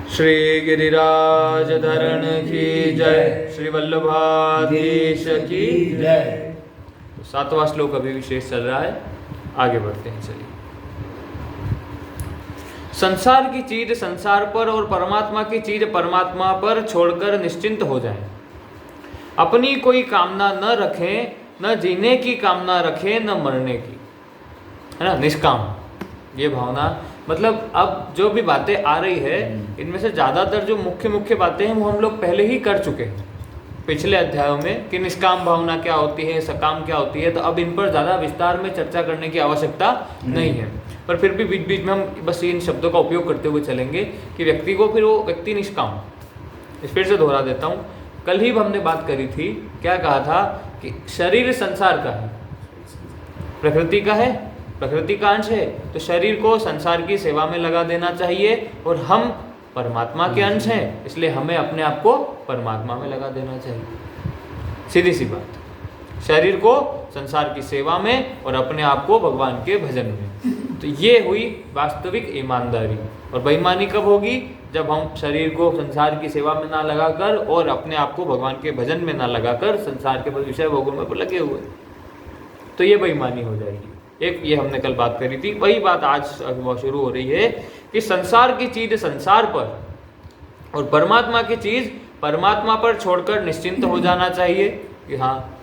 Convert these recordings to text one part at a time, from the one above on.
श्री गिरिराज धरण की जय, श्री वल्लभाधीश की जय। 7वां श्लोक अभी विशेष चल रहा है, आगे बढ़ते हैं। चलिए, संसार की चीज संसार पर और परमात्मा की चीज परमात्मा पर छोड़कर निश्चिंत हो जाएं। अपनी कोई कामना न रखें, न जीने की कामना रखें, न मरने की, है ना, निष्काम। ये भावना मतलब अब जो भी बातें आ रही है इनमें से ज़्यादातर जो मुख्य मुख्य बातें हैं वो हम लोग पहले ही कर चुके हैं पिछले अध्यायों में, कि निष्काम भावना क्या होती है, सकाम क्या होती है। तो अब इन पर ज़्यादा विस्तार में चर्चा करने की आवश्यकता नहीं है, पर फिर भी बीच बीच में हम बस इन शब्दों का उपयोग करते हुए चलेंगे कि व्यक्ति को फिर वो व्यक्ति निष्काम। इस फिर से दोहरा देता हूँ, कल ही हमने बात करी थी, क्या कहा था कि शरीर संसार का है, प्रकृति का है, प्रकृति का अंश है, तो शरीर को संसार की सेवा में लगा देना चाहिए। और हम परमात्मा के अंश हैं, इसलिए हमें अपने आप को परमात्मा में लगा देना चाहिए। सीधी सी बात, शरीर को संसार की सेवा में और अपने आप को भगवान के भजन में। तो ये हुई वास्तविक ईमानदारी। और बेईमानी कब होगी? जब हम शरीर को संसार की सेवा में ना लगाकर और अपने आप को भगवान के भजन में ना लगाकर संसार के विषय भोगों में लगे हुए, तो ये बेईमानी हो जाएगी। एक ये हमने कल बात करी थी, वही बात आज शुरू हो रही है कि संसार की चीज संसार पर और परमात्मा की चीज परमात्मा पर छोड़कर निश्चिंत हो जाना चाहिए। कि हाँ,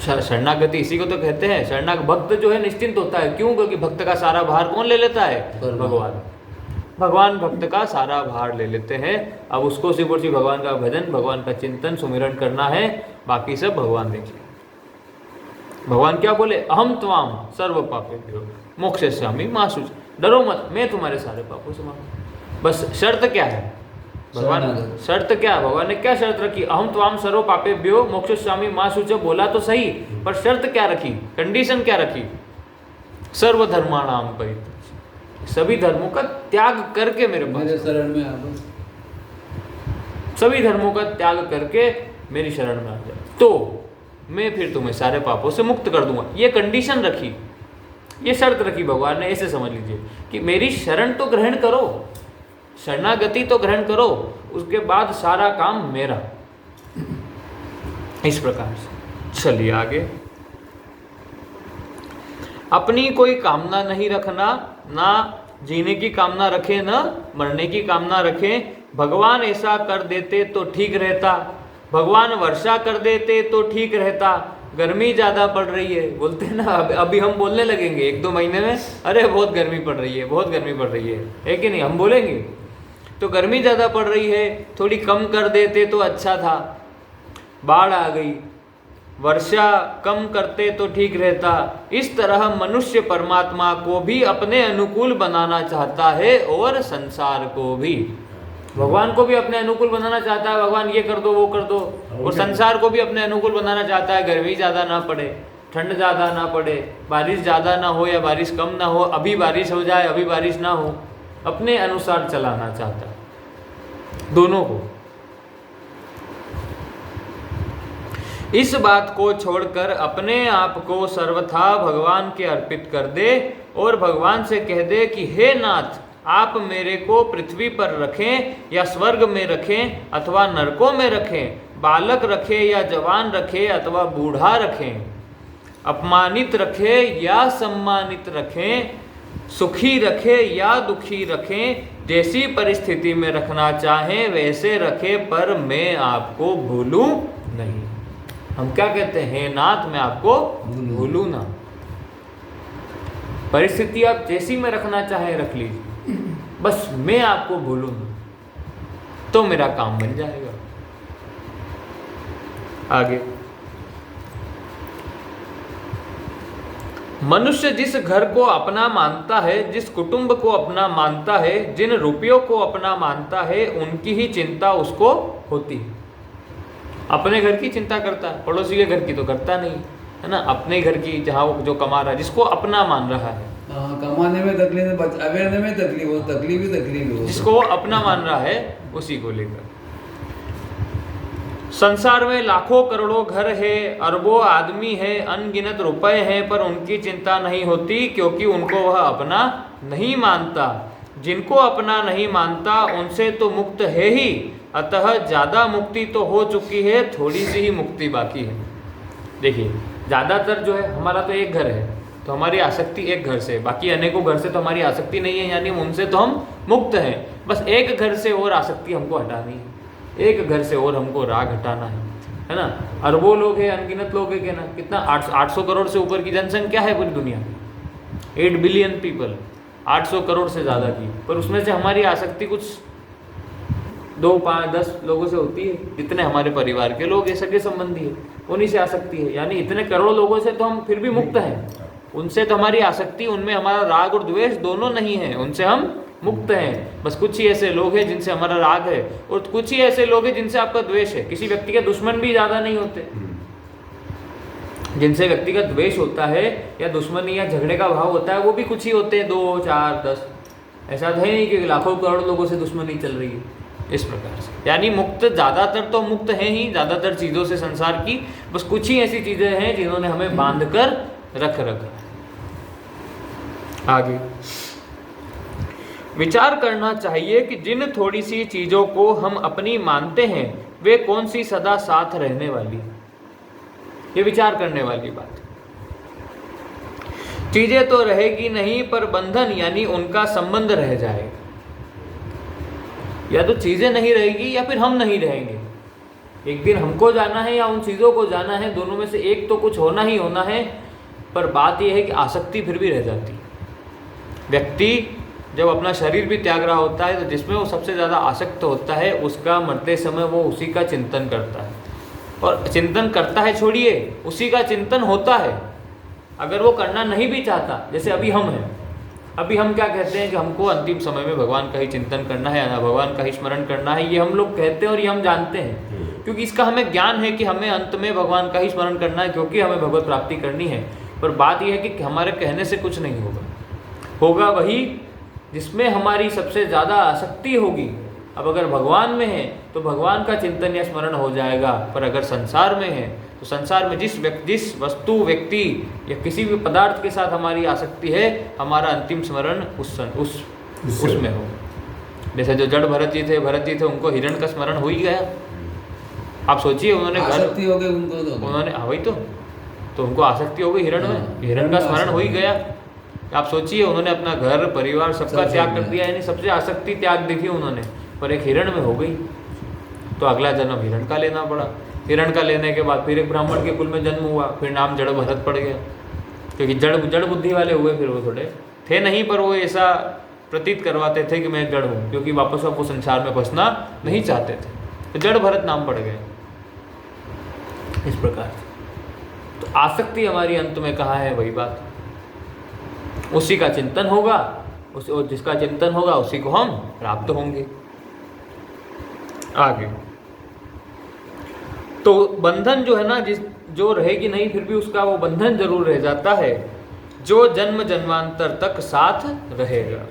शरणागति इसी को तो कहते हैं। शरणागत भक्त जो है निश्चिंत होता है। क्यों? क्योंकि भक्त का सारा भार कौन ले लेता है? भगवान। भगवान भक्त का सारा भार ले लेते हैं। अब उसको सिर्फ और सिर्फ भगवान का भजन, भगवान का चिंतन, सुमिरन करना है, बाकी सब भगवान देख ले। भगवान क्या बोले? अहम त्वाम सर्व पापेभ्यो मोक्षयिष्यामि मा शुच। डरो मत, मैं तुम्हारे सारे पापों से माफी। बस शर्त क्या है भगवान? शर्त क्या है? भगवान ने क्या शर्त रखी? अहम त्वाम सर्व पापेभ्यो मोक्षयिष्यामि मा शुच। बोला तो सही, पर शर्त क्या रखी? कंडीशन क्या रखी? सर्वधर्माणाम परित्यज्य, सभी धर्मों का त्याग करके मेरे पास शरण में आ जाओ। सभी धर्मों का त्याग करके मेरी शरण में आ जाओ, तो मैं फिर तुम्हें सारे पापों से मुक्त कर दूंगा। ये कंडीशन रखी, ये शर्त रखी भगवान ने। ऐसे समझ लीजिए कि मेरी शरण तो ग्रहण करो, शरणागति तो ग्रहण करो, उसके बाद सारा काम मेरा। इस प्रकार से चलिए आगे। अपनी कोई कामना नहीं रखना, ना जीने की कामना रखे, ना मरने की कामना रखे। भगवान ऐसा कर देते तो ठीक रहता, भगवान वर्षा कर देते तो ठीक रहता। गर्मी ज़्यादा पड़ रही है, बोलते हैं ना, अभी हम बोलने लगेंगे 1-2 महीने में, अरे बहुत गर्मी पड़ रही है, बहुत गर्मी पड़ रही है कि नहीं? हम बोलेंगे तो गर्मी ज़्यादा पड़ रही है, थोड़ी कम कर देते तो अच्छा था। बाढ़ आ गई, वर्षा कम करते तो ठीक रहता। इस तरह मनुष्य परमात्मा को भी अपने अनुकूल बनाना चाहता है और संसार को भी। भगवान को भी अपने अनुकूल बनाना चाहता है, भगवान ये कर दो वो कर दो। और संसार को भी अपने अनुकूल बनाना चाहता है, गर्मी ज़्यादा ना पड़े, ठंड ज़्यादा ना पड़े, बारिश ज़्यादा ना हो या बारिश कम ना हो, अभी बारिश हो जाए अभी बारिश ना हो, अपने अनुसार चलाना चाहता है दोनों को। इस बात को छोड़कर अपने आप को सर्वथा भगवान के अर्पित कर दे और भगवान से कह दे कि हे नाथ, आप मेरे को पृथ्वी पर रखें या स्वर्ग में रखें अथवा नरकों में रखें, बालक रखें या जवान रखें अथवा बूढ़ा रखें, अपमानित रखें या सम्मानित रखें, सुखी रखें या दुखी रखें, जैसी परिस्थिति में रखना चाहें वैसे रखें, पर मैं आपको भूलूं नहीं। हम क्या कहते हैं? नाथ, मैं आपको भूलूं ना। परिस्थिति आप जैसी में रखना चाहें रख लीजिए, बस मैं आपको भूलूं तो मेरा काम बन जाएगा। आगे, मनुष्य जिस घर को अपना मानता है, जिस कुटुंब को अपना मानता है, जिन रुपयों को अपना मानता है, उनकी ही चिंता उसको होती है। अपने घर की चिंता करता है, पड़ोसी के घर की तो करता नहीं, है ना। अपने घर की, जहाँ जो कमा रहा है, जिसको अपना मान रहा है, कमाने में तकलीफ, अवेरने में तकलीफ हो, तकलीफ हो, जिसको वो अपना मान रहा है, उसी को लेकर। संसार में लाखों करोड़ों घर है, अरबों आदमी है, अनगिनत रुपए हैं, पर उनकी चिंता नहीं होती क्योंकि उनको वह अपना नहीं मानता। जिनको अपना नहीं मानता उनसे तो मुक्त है ही, अतः ज़्यादा मुक्ति तो हो चुकी है, थोड़ी सी ही मुक्ति बाकी है। देखिए, ज़्यादातर जो है, हमारा तो एक घर है तो हमारी आसक्ति एक घर से, बाकी अनेकों घर से तो हमारी आसक्ति नहीं है, यानी उनसे तो हम मुक्त हैं। बस एक घर से और आसक्ति हमको हटानी है, एक घर से और हमको राग हटाना है ना। अरबों लोग हैं, अनगिनत लोग हैं, ना कितना 800 करोड़ से ऊपर की जनसंख्या है पूरी दुनिया में, 8 बिलियन पीपल, 800 करोड़ से ज़्यादा की, पर उसमें से हमारी आसक्ति कुछ 2, 5, 10 लोगों से होती है, जितने हमारे परिवार के लोग हैं, सगे संबंधी है, उन्हीं से आसक्ति है। यानी इतने करोड़ लोगों से तो हम फिर भी मुक्त हैं, उनसे तो हमारी आसक्ति, उनमें हमारा राग और द्वेष दोनों नहीं है, उनसे हम मुक्त हैं। बस कुछ ही ऐसे लोग हैं जिनसे हमारा राग है, और कुछ ही ऐसे लोग हैं जिनसे आपका द्वेष है। किसी व्यक्ति के दुश्मन भी ज़्यादा नहीं होते, जिनसे व्यक्ति का द्वेष होता है या दुश्मनी या झगड़े का भाव होता है, वो भी कुछ ही होते हैं, 2, 4, 10। ऐसा है नहीं कि लाखों करोड़ लोगों से दुश्मनी चल रही है। इस प्रकार से यानी मुक्त, ज़्यादातर तो मुक्त हैं ही, ज़्यादातर चीज़ों से संसार की, बस कुछ ही ऐसी चीज़ें हैं जिन्होंने हमें बांध कर रखा है। आगे विचार करना चाहिए कि जिन थोड़ी सी चीज़ों को हम अपनी मानते हैं, वे कौन सी सदा साथ रहने वाली, ये विचार करने वाली बात। चीजें तो रहेगी नहीं, पर बंधन यानी उनका संबंध रह जाएगा। या तो चीजें नहीं रहेगी या फिर हम नहीं रहेंगे। एक दिन हमको जाना है या उन चीजों को जाना है, दोनों में से एक तो कुछ होना ही होना है। पर बात यह है कि आसक्ति फिर भी रह जाती है। व्यक्ति जब अपना शरीर भी त्याग रहा होता है, तो जिसमें वो सबसे ज़्यादा आसक्त होता है, उसका मरते समय वो उसी का चिंतन करता है। और चिंतन करता है छोड़िए, उसी का चिंतन होता है। अगर वो करना नहीं भी चाहता, जैसे अभी हम हैं, अभी हम क्या कहते हैं कि हमको अंतिम समय में भगवान का ही चिंतन करना है, भगवान का ही स्मरण करना है, ये हम लोग कहते हैं और ये हम जानते हैं, क्योंकि इसका हमें ज्ञान है कि हमें अंत में भगवान का ही स्मरण करना है, क्योंकि हमें भगवत प्राप्ति करनी है। पर बात यह है कि हमारे कहने से कुछ नहीं होगा वही जिसमें हमारी सबसे ज़्यादा आसक्ति होगी। अब अगर भगवान में है तो भगवान का चिंतन या स्मरण हो जाएगा, पर अगर संसार में है तो संसार में जिस वस्तु, व्यक्ति या किसी भी पदार्थ के साथ हमारी आसक्ति है, हमारा अंतिम स्मरण उसमें हो। जैसे जो जड़ भरत जी थे, उनको हिरण का स्मरण हो ही गया। आप सोचिए, उन्होंने आसक्ति हो गई उनको, उन्होंने वही तो उनको आसक्ति हो गई हिरण में, हिरण का स्मरण हो ही गया। आप सोचिए, उन्होंने अपना घर परिवार सबका त्याग कर दिया, यानी सबसे आसक्ति त्याग देखी उन्होंने, पर एक हिरण में हो गई। तो अगला जन्म हिरण का लेना पड़ा। हिरण का लेने के बाद फिर एक ब्राह्मण के कुल में जन्म हुआ, फिर नाम जड़ भरत पड़ गया, क्योंकि जड़ बुद्धि वाले हुए। फिर वो थोड़े थे नहीं, पर वो ऐसा प्रतीत करवाते थे कि मैं जड़ हूँ, क्योंकि वापस वो संसार में फंसना नहीं चाहते थे, तो जड़ भरत नाम पड़ गए। इस प्रकार तो आसक्ति हमारी अंत में कहाँ है, वही बात। उसी का चिंतन होगा, जिसका चिंतन होगा उसी को हम प्राप्त होंगे। आगे तो बंधन जो है ना, जो रहेगी नहीं, फिर भी उसका वो बंधन जरूर रह जाता है, जो जन्म जन्मांतर तक साथ रहेगा।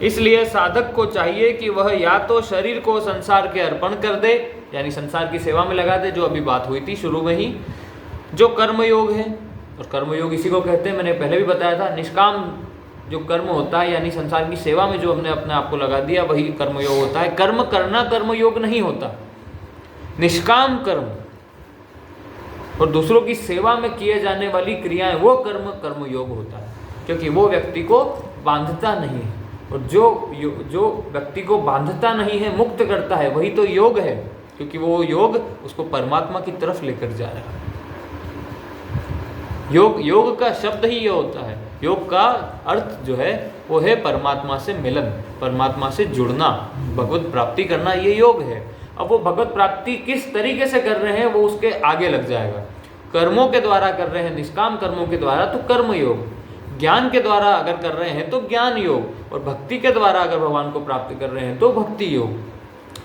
इसलिए साधक को चाहिए कि वह या तो शरीर को संसार के अर्पण कर दे, यानी संसार की सेवा में लगा दे, जो अभी बात हुई थी शुरू में ही, जो कर्मयोग है। और कर्मयोग इसी को कहते हैं, मैंने पहले भी बताया था। निष्काम जो कर्म होता है, यानी संसार की सेवा में जो हमने अपने आप को लगा दिया, वही कर्मयोग होता है। कर्म करना कर्मयोग नहीं होता, निष्काम कर्म और दूसरों की सेवा में किए जाने वाली क्रियाएं, वो कर्मयोग होता है, क्योंकि वो व्यक्ति को बांधता नहीं है। और जो व्यक्ति को बांधता नहीं है, मुक्त करता है, वही तो योग है, क्योंकि वो योग उसको परमात्मा की तरफ लेकर जा रहा है। योग का शब्द ही ये होता है। योग का अर्थ जो है वो है परमात्मा से मिलन, परमात्मा से जुड़ना, भगवत प्राप्ति करना, ये योग है। अब वो भगवत प्राप्ति किस तरीके से कर रहे हैं, वो उसके आगे लग जाएगा। कर्मों के द्वारा कर रहे हैं, निष्काम कर्मों के द्वारा, तो कर्म योग। ज्ञान के द्वारा अगर कर रहे हैं तो ज्ञान योग, और भक्ति के द्वारा अगर भगवान को प्राप्त कर रहे हैं तो भक्ति योग,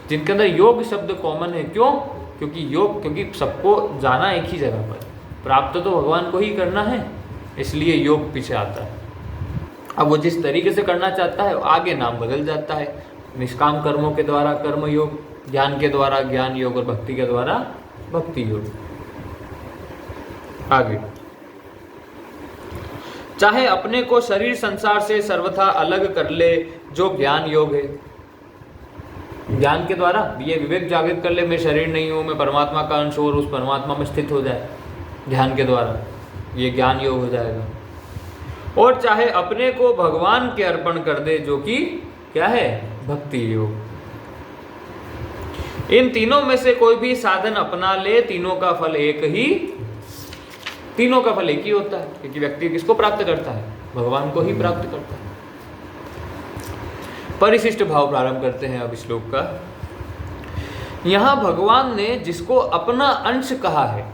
जिनके अंदर योग शब्द कॉमन है। क्यों? क्योंकि सबको जाना एक ही जगह पर, प्राप्त तो भगवान को ही करना है, इसलिए योग पीछे आता है। अब वो जिस तरीके से करना चाहता है, आगे नाम बदल जाता है। निष्काम कर्मों के द्वारा कर्म योग, ज्ञान के द्वारा ज्ञान योग, और भक्ति के द्वारा भक्ति योग। आगे, चाहे अपने को शरीर संसार से सर्वथा अलग कर ले, जो ज्ञान योग है, ज्ञान के द्वारा ये विवेक जागृत कर ले मैं शरीर नहीं हूँ, मैं परमात्मा का अंश हूँ और उस परमात्मा में स्थित हो जाए ध्यान के द्वारा, ये ज्ञान योग हो जाएगा। और चाहे अपने को भगवान के अर्पण कर दे, जो कि क्या है, भक्ति योग। इन तीनों में से कोई भी साधन अपना ले, तीनों का फल एक ही होता है, क्योंकि व्यक्ति किसको प्राप्त करता है, भगवान को ही प्राप्त करता है। परिशिष्ट भाव प्रारंभ करते हैं अब श्लोक का। यहां भगवान ने जिसको अपना अंश कहा है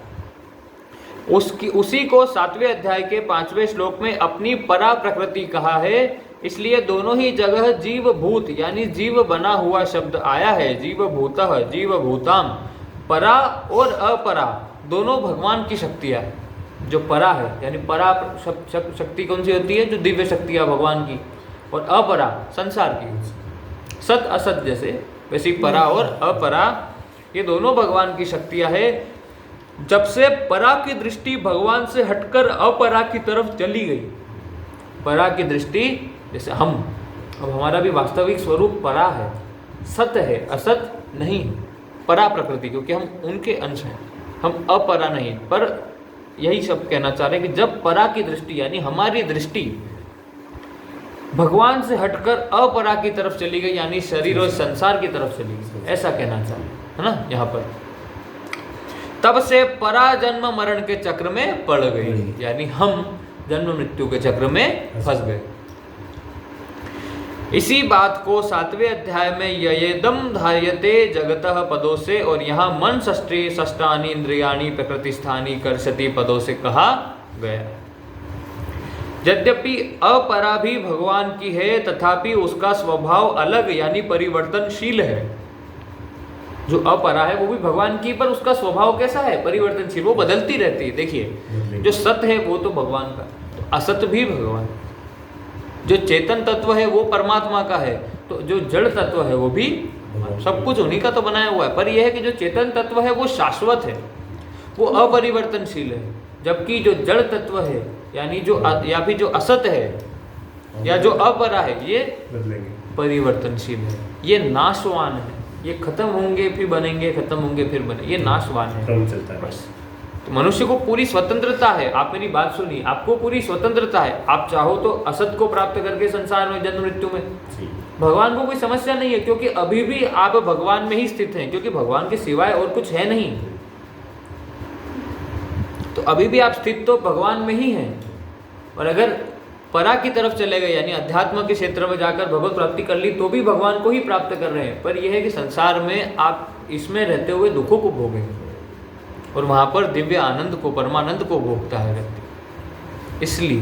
उसी को 7वें अध्याय के 5वें श्लोक में अपनी परा प्रकृति कहा है। इसलिए दोनों ही जगह जीव भूत यानी जीव बना हुआ शब्द आया है। जीव भूतः, जीव भूताम, परा और अपरा दोनों भगवान की शक्तियां। जो परा है यानी परा शक्ति कौन सी होती है, जो दिव्य शक्तियां भगवान की, और अपरा संसार की, सत असत जैसे, वैसी परा और अपरा ये दोनों भगवान की शक्तियां है। जब से परा की दृष्टि भगवान से हटकर अपरा की तरफ चली गई, परा की दृष्टि जैसे अब हमारा भी वास्तविक स्वरूप परा है, सत्य है, असत नहीं, परा प्रकृति, क्योंकि हम उनके अंश हैं, हम अपरा नहीं। पर यही सब कहना चाह रहे हैं कि जब परा की दृष्टि यानी हमारी दृष्टि भगवान से हटकर अपरा की तरफ चली गई, यानी शरीर और संसार की तरफ चली गई, ऐसा कहना चाह रहे है ना यहाँ पर, तब से परा जन्म मरण के चक्र में पड़ गई, यानी हम जन्म मृत्यु के चक्र में फंस गए। इसी बात को 7वें अध्याय में ययेदम धार्यते जगतः पदों से और यहाँ मन षष्ठी षष्ठानि इंद्रियाणि प्रकृति स्थानी कर्षति पदों से कहा गया। यद्यपि अपरा भी भगवान की है, तथापि उसका स्वभाव अलग यानी परिवर्तनशील है। जो अपरा है वो भी भगवान की, पर उसका स्वभाव कैसा है, परिवर्तनशील, वो बदलती रहती है। देखिए जो सत्य है वो तो भगवान का, तो असत भी भगवान, जो चेतन तत्व है वो परमात्मा का है, तो जो जड़ तत्व है वो भी सब कुछ उन्हीं का तो बनाया हुआ है। पर यह है कि जो चेतन तत्व है वो शाश्वत है, वो अपरिवर्तनशील है, जबकि जो जड़ तत्व है यानी जो या फिर जो असत है या जो अपरा है ये परिवर्तनशील है, ये नाशवान है, ये खत्म होंगे फिर बनेंगे, खत्म होंगे फिर बने, ये नाशवान है बस। तो मनुष्य को पूरी स्वतंत्रता है, आप मेरी बात सुनिए, आपको पूरी स्वतंत्रता है। आप चाहो तो असत को प्राप्त करके संसार में जन्म मृत्यु में, भगवान को कोई समस्या नहीं है, क्योंकि अभी भी आप भगवान में ही स्थित हैं, क्योंकि भगवान के सिवाय और कुछ है नहीं। तो अभी भी आप स्थित तो भगवान में ही हैं। और अगर परा की तरफ चले गए यानी अध्यात्म के क्षेत्र में जाकर भगवत प्राप्ति कर ली तो भी भगवान को ही प्राप्त कर रहे हैं। पर यह है कि संसार में आप इसमें रहते हुए दुखों को भोगेंगे और वहाँ पर दिव्य आनंद को, परमानंद को भोगता है व्यक्ति। इसलिए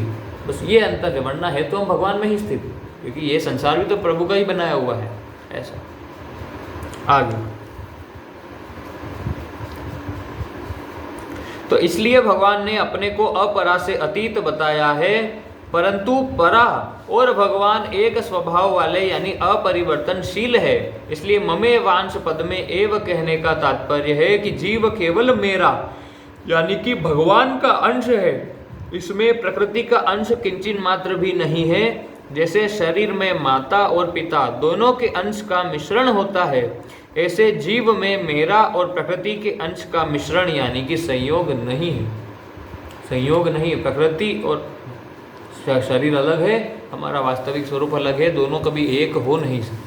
बस ये अंतर है, वरना है तो हम भगवान में ही स्थित, क्योंकि ये संसार भी तो प्रभु का ही बनाया हुआ है। ऐसा आगे तो इसलिए भगवान ने अपने को अपरा से अतीत बताया है, परंतु परा और भगवान एक स्वभाव वाले यानी अपरिवर्तनशील है। इसलिए ममे वांश पद में एव कहने का तात्पर्य है कि जीव केवल मेरा यानी कि भगवान का अंश है, इसमें प्रकृति का अंश किंचित मात्र भी नहीं है। जैसे शरीर में माता और पिता दोनों के अंश का मिश्रण होता है, ऐसे जीव में मेरा और प्रकृति के अंश का मिश्रण यानी कि संयोग नहीं है। संयोग नहीं, प्रकृति और शरीर अलग है, हमारा वास्तविक स्वरूप अलग है, दोनों कभी एक हो नहीं सकते।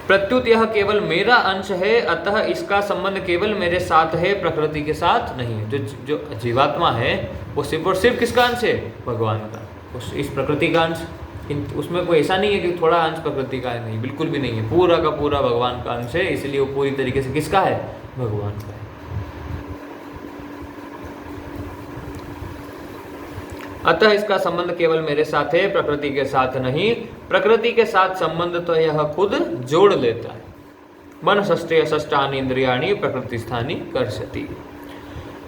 प्रत्युत यह केवल मेरा अंश है, अतः इसका संबंध केवल मेरे साथ है, प्रकृति के साथ नहीं है। जो जीवात्मा है वो सिर्फ और सिर्फ किसका अंश है, भगवान का, इस प्रकृति का अंश। उसमें कोई ऐसा नहीं है कि थोड़ा अंश प्रकृति का है, नहीं, बिल्कुल भी नहीं है, पूरा का पूरा भगवान का अंश है। इसलिए वो पूरी तरीके से किसका है, भगवान का है। अतः इसका संबंध केवल मेरे साथ है, प्रकृति के साथ नहीं। प्रकृति के साथ संबंध तो यह खुद जोड़ लेता है। मन षष्ठे षष्ठानि इंद्रियाणि प्रकृति स्थानी कर्षति।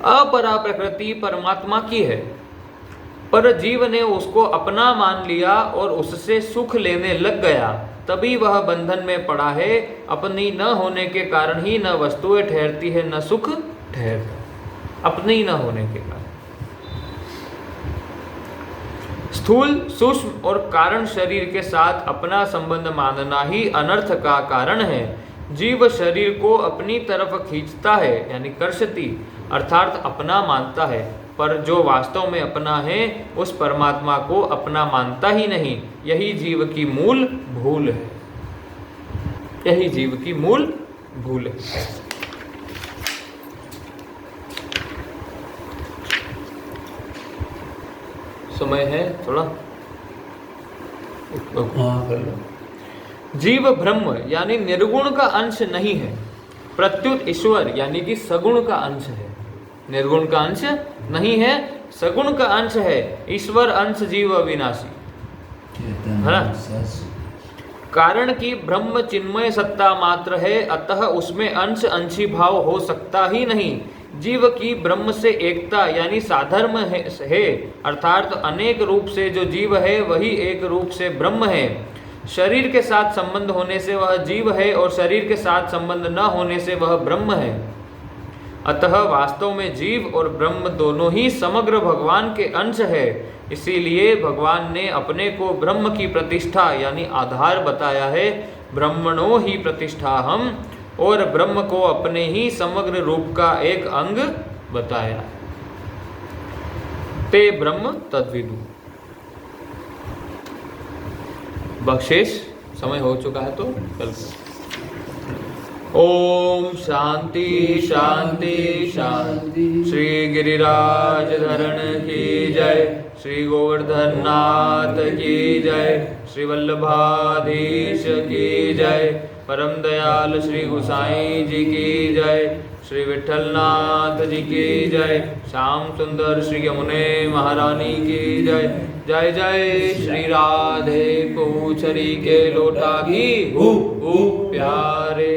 अपरा प्रकृति परमात्मा की है, पर जीव ने उसको अपना मान लिया और उससे सुख लेने लग गया, तभी वह बंधन में पड़ा है। अपनी न होने के कारण ही न वस्तुएं ठहरती है न सुख ठहरता, अपने ही न होने के कारण। स्थूल सूक्ष्म और कारण शरीर के साथ अपना संबंध मानना ही अनर्थ का कारण है। जीव शरीर को अपनी तरफ खींचता है यानी कर्षति अर्थात अपना मानता है, पर जो वास्तव में अपना है उस परमात्मा को अपना मानता ही नहीं। यही जीव की मूल भूल है, यही जीव की मूल भूल है। समय है थोड़ा, हाँ कर लो। जीव ब्रह्म यानी निर्गुण का अंश नहीं है, प्रत्युत ईश्वर यानी कि सगुण का अंश है। निर्गुण का अंश नहीं है, सगुण का अंश है। ईश्वर अंश जीव अविनाशी है ना। कारण कि ब्रह्म चिन्मय सत्ता मात्र है, अतः उसमें अंश अंशी भाव हो सकता ही नहीं। जीव की ब्रह्म से एकता यानी साधर्म है अर्थात अनेक रूप से जो जीव है वही एक रूप से ब्रह्म है। शरीर के साथ संबंध होने से वह जीव है और शरीर के साथ संबंध न होने से वह ब्रह्म है। अतः वास्तव में जीव और ब्रह्म दोनों ही समग्र भगवान के अंश है। इसीलिए भगवान ने अपने को ब्रह्म की प्रतिष्ठा यानी आधार बताया है। ब्रह्मणो ही प्रतिष्ठा हम, और ब्रह्म को अपने ही समग्र रूप का एक अंग बताया। ते ब्रह्म तद्विदु। बख्शेश समय हो चुका है तो कल। ओम शांति शांति शांति। श्री गिरिराज धरण की जय, श्री गोवर्धन नाथ की जय, श्री वल्लभाधीश की जय, परम दयाल श्री गोसाई जी की जय, श्री विठलनाथ जी की जय, श्याम सुंदर श्री यमुने महारानी की जय। जय जय श्री राधे पूछरी के लोटा की प्यारे।